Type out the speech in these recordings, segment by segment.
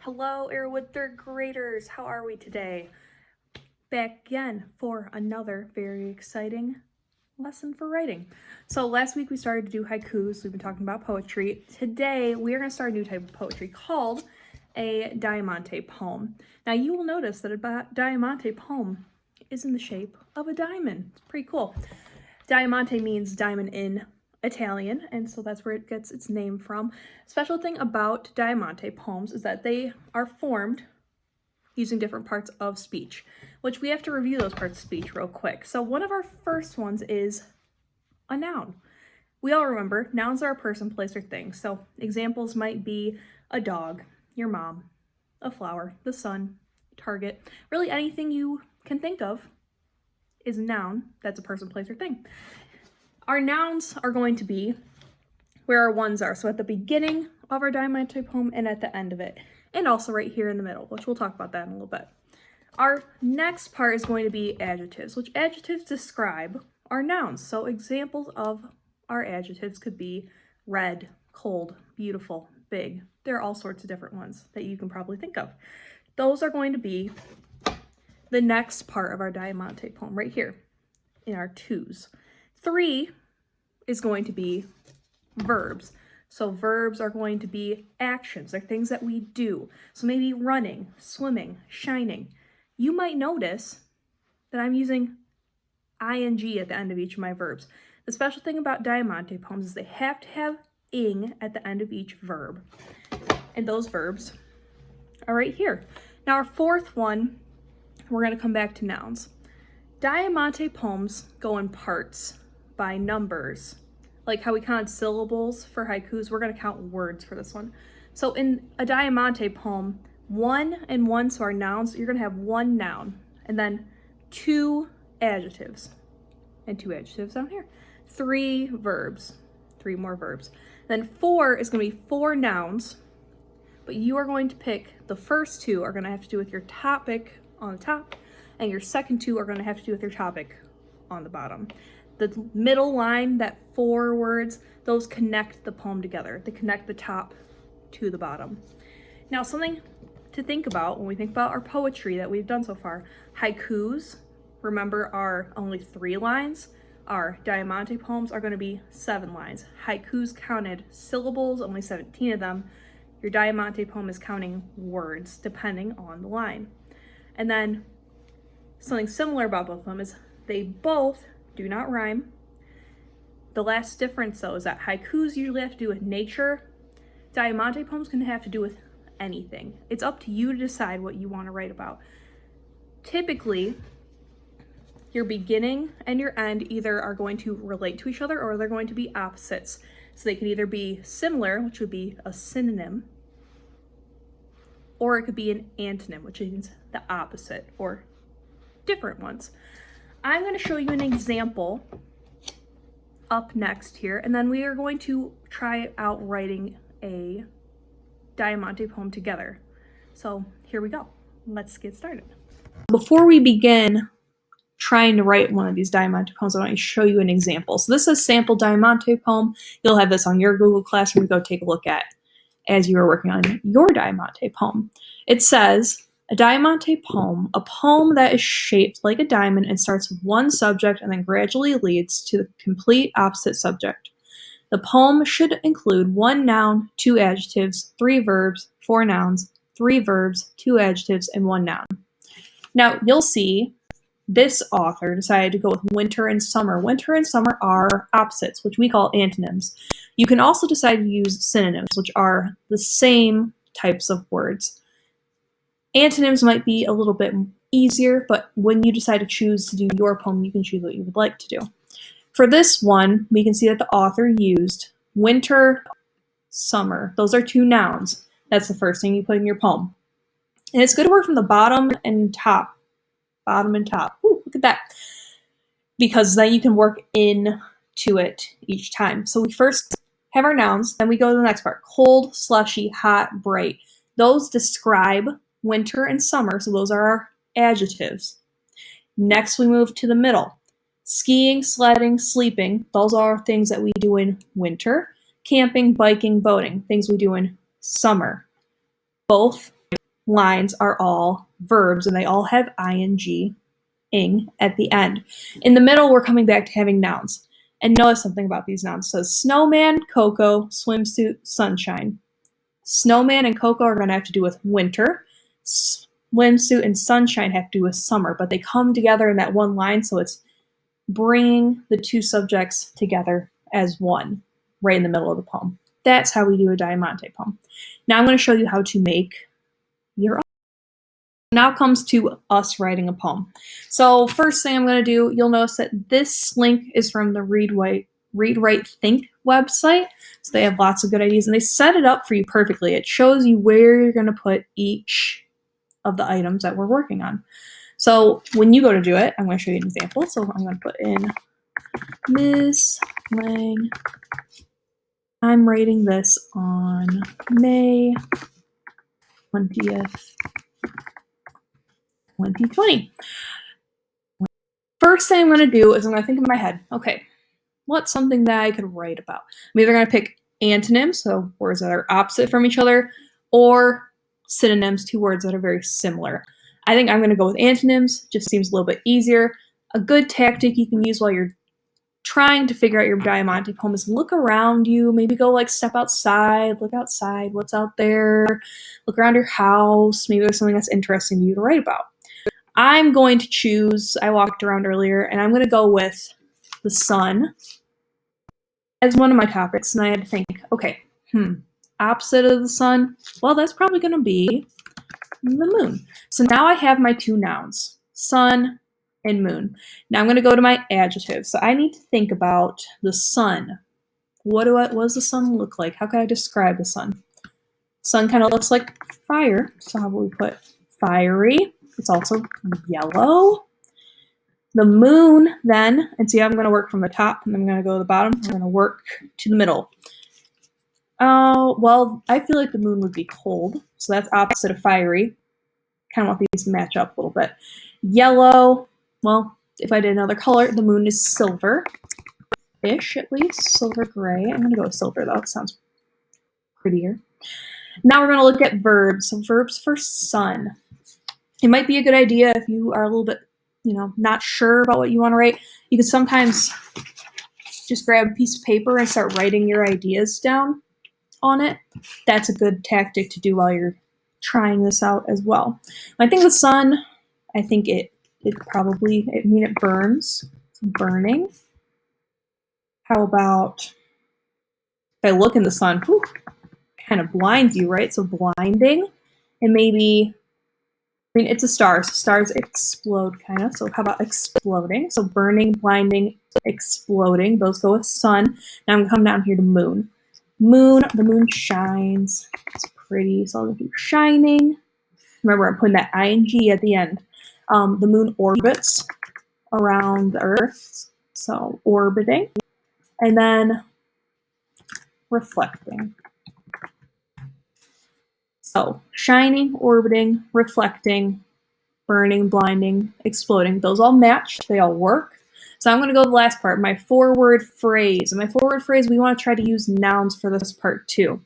Hello, Airwood third graders. How are we today? Back again for another very exciting lesson for writing. So last week we started to do haikus. We've been talking about poetry. Today we are going to start a new type of poetry called a Diamante poem. Now you will notice that a Diamante poem is in the shape of a diamond. It's pretty cool. Diamante means diamond in Italian, and so that's where it gets its name from. Special thing about Diamante poems is that they are formed using different parts of speech, which we have to review those parts of speech real quick. So one of our first ones is a noun. We all remember nouns are a person, place, or thing. So examples might be a dog, your mom, a flower, the sun, target. Really anything you can think of is a noun that's a person, place, or thing. Our nouns are going to be where our ones are. So at the beginning of our Diamante poem and at the end of it. And also right here in the middle, which we'll talk about that in a little bit. Our next part is going to be adjectives, which adjectives describe our nouns. So examples of our adjectives could be red, cold, beautiful, big. There are all sorts of different ones that you can probably think of. Those are going to be the next part of our Diamante poem right here in our twos. 3 is going to be verbs. So verbs are going to be actions. They're things that we do. So maybe running, swimming, shining. You might notice that I'm using ing at the end of each of my verbs. The special thing about Diamante poems is they have to have ing at the end of each verb. And those verbs are right here. Now our fourth one, we're going to come back to nouns. Diamante poems go in parts by numbers. Like how we count syllables for haikus, we're going to count words for this one. So in a Diamante poem, 1 and 1, so our nouns, you're going to have 1 noun, and then 2 adjectives, and 2 adjectives down here. 3 verbs, 3 more verbs. Then 4 is going to be 4 nouns, but you are going to pick the first 2 are going to have to do with your topic on the top, and your second 2 are going to have to do with your topic on the bottom. The middle line, that 4 words, those connect the poem together. They connect the top to the bottom. Now, something to think about when we think about our poetry that we've done so far. Haikus, remember, are only 3 lines. Our Diamante poems are going to be 7 lines. Haikus counted syllables, only 17 of them. Your Diamante poem is counting words, depending on the line. And then something similar about both of them is they both do not rhyme. The last difference, though, is that haikus usually have to do with nature. Diamante poems can have to do with anything. It's up to you to decide what you want to write about. Typically, your beginning and your end either are going to relate to each other or they're going to be opposites. So they can either be similar, which would be a synonym, or it could be an antonym, which means the opposite or different ones. I'm going to show you an example up next here, and then we are going to try out writing a Diamante poem together. So here we go. Let's get started. Before we begin trying to write one of these Diamante poems, I want to show you an example. So this is a sample Diamante poem. You'll have this on your Google Classroom to go take a look at as you are working on your Diamante poem. It says, a Diamante poem, a poem that is shaped like a diamond and starts with one subject and then gradually leads to the complete opposite subject. The poem should include 1 noun, 2 adjectives, 3 verbs, 4 nouns, 3 verbs, 2 adjectives, and 1 noun. Now, you'll see this author decided to go with winter and summer. Winter and summer are opposites, which we call antonyms. You can also decide to use synonyms, which are the same types of words. Antonyms might be a little bit easier, but when you decide to choose to do your poem, you can choose what you would like to do. For this one, we can see that the author used winter, summer. Those are 2 nouns. That's the first thing you put in your poem. And it's good to work from the bottom and top. Bottom and top. Ooh, look at that. Because then you can work into it each time. So we first have our nouns, then we go to the next part. Cold, slushy, hot, bright. Those describe winter and summer, so those are our adjectives. Next, we move to the middle. Skiing, sledding, sleeping, those are things that we do in winter. Camping, biking, boating, things we do in summer. Both lines are all verbs, and they all have ing at the end. In the middle, we're coming back to having nouns. And notice something about these nouns. It says snowman, cocoa, swimsuit, sunshine. Snowman and cocoa are going to have to do with winter. Swimsuit and sunshine have to do with summer, but they come together in that one line, so it's bringing the two subjects together as one, right in the middle of the poem. That's how we do a Diamante poem. Now I'm going to show you how to make your own. Now comes to us writing a poem. So first thing I'm going to do, you'll notice that this link is from the Read, Write, Think website. So they have lots of good ideas, and they set it up for you perfectly. It shows you where you're going to put each of the items that we're working on. So when you go to do it, I'm going to show you an example. So I'm going to put in Ms. Lang. I'm writing this on May 20th, 2020. First thing I'm going to do is I'm going to think in my head, okay, what's something that I could write about? I'm either going to pick antonyms, so words that are opposite from each other, or synonyms, two words that are very similar. I think I'm going to go with antonyms, just seems a little bit easier. A good tactic you can use while you're trying to figure out your Diamante poem is look around you, maybe go like step outside, look outside, what's out there, look around your house, maybe there's something that's interesting to you to write about. I'm going to choose, I walked around earlier, and I'm going to go with the sun as one of my topics, and I had to think, okay, opposite of the sun, well, that's probably going to be the moon. So now I have my two nouns, sun and moon. Now I'm going to go to my adjectives. So I need to think about the sun. What does the sun look like? How can I describe the sun? Sun kind of looks like fire. So how about we put fiery? It's also yellow. The moon then, and see, I'm going to work from the top, and I'm going to go to the bottom. I'm going to work to the middle. Well, I feel like the moon would be cold, so that's opposite of fiery. Kind of want these to match up a little bit. Yellow, well, if I did another color, the moon is silver-ish at least, silver gray. I'm going to go with silver though, it sounds prettier. Now we're going to look at verbs. So verbs for sun. It might be a good idea if you are a little bit, not sure about what you want to write. You can sometimes just grab a piece of paper and start writing your ideas down on it. That's a good tactic to do while you're trying this out as well. I think the sun, I think it burns. It's burning. How about if I look in the sun, kind of blinds you, right? So blinding, and maybe, it's a star, so stars explode kind of. So how about exploding? So burning, blinding, exploding, those go with sun. Now I'm gonna come down here to moon. The moon shines. It's pretty, so I'll do shining. Remember, I'm putting that ing at the end. The moon orbits around the Earth, so orbiting. And then reflecting. So shining, orbiting, reflecting, burning, blinding, exploding. Those all match. They all work. So I'm going to go to the last part, my four-word phrase. And my four-word phrase, we want to try to use nouns for this part too.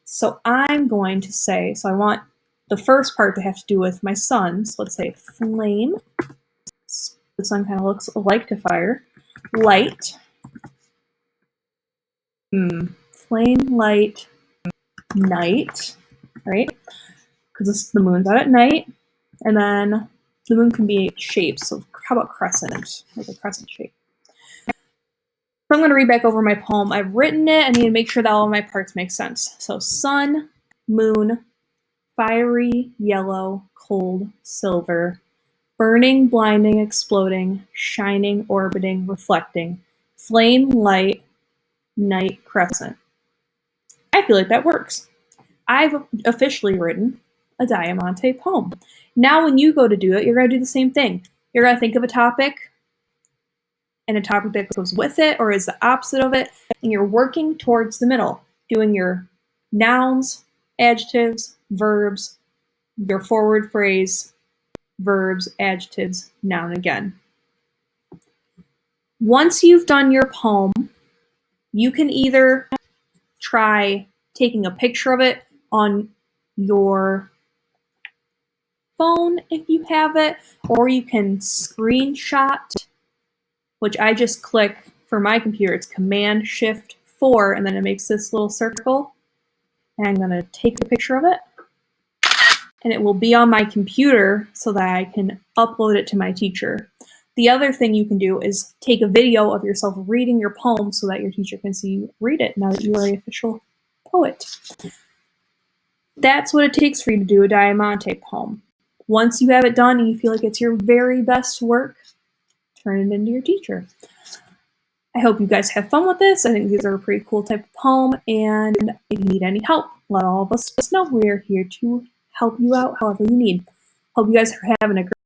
So I'm going to say, I want the first part to have to do with my sun. So let's say flame. The sun kind of looks like to fire. Light. Flame, light, night. Right? Because the moon's out at night. And then the moon can be shapes. So how about crescent? Like a crescent shape. So I'm going to read back over my poem. I've written it. I need to make sure that all of my parts make sense. So sun, moon, fiery, yellow, cold, silver, burning, blinding, exploding, shining, orbiting, reflecting, flame, light, night, crescent. I feel like that works. I've officially written a Diamante poem. Now when you go to do it, you're going to do the same thing. You're going to think of a topic and a topic that goes with it or is the opposite of it, and you're working towards the middle, doing your nouns, adjectives, verbs, your forward phrase, verbs, adjectives, noun again. Once you've done your poem, you can either try taking a picture of it on your phone if you have it, or you can screenshot, which I just click for my computer. It's Command-Shift-4, and then it makes this little circle. And I'm going to take a picture of it, and it will be on my computer so that I can upload it to my teacher. The other thing you can do is take a video of yourself reading your poem so that your teacher can see you read it now that you are an official poet. That's what it takes for you to do a Diamante poem. Once you have it done and you feel like it's your very best work, turn it into your teacher. I hope you guys have fun with this. I think these are a pretty cool type of poem, and if you need any help, let all of us know. We are here to help you out however you need. Hope you guys are having a great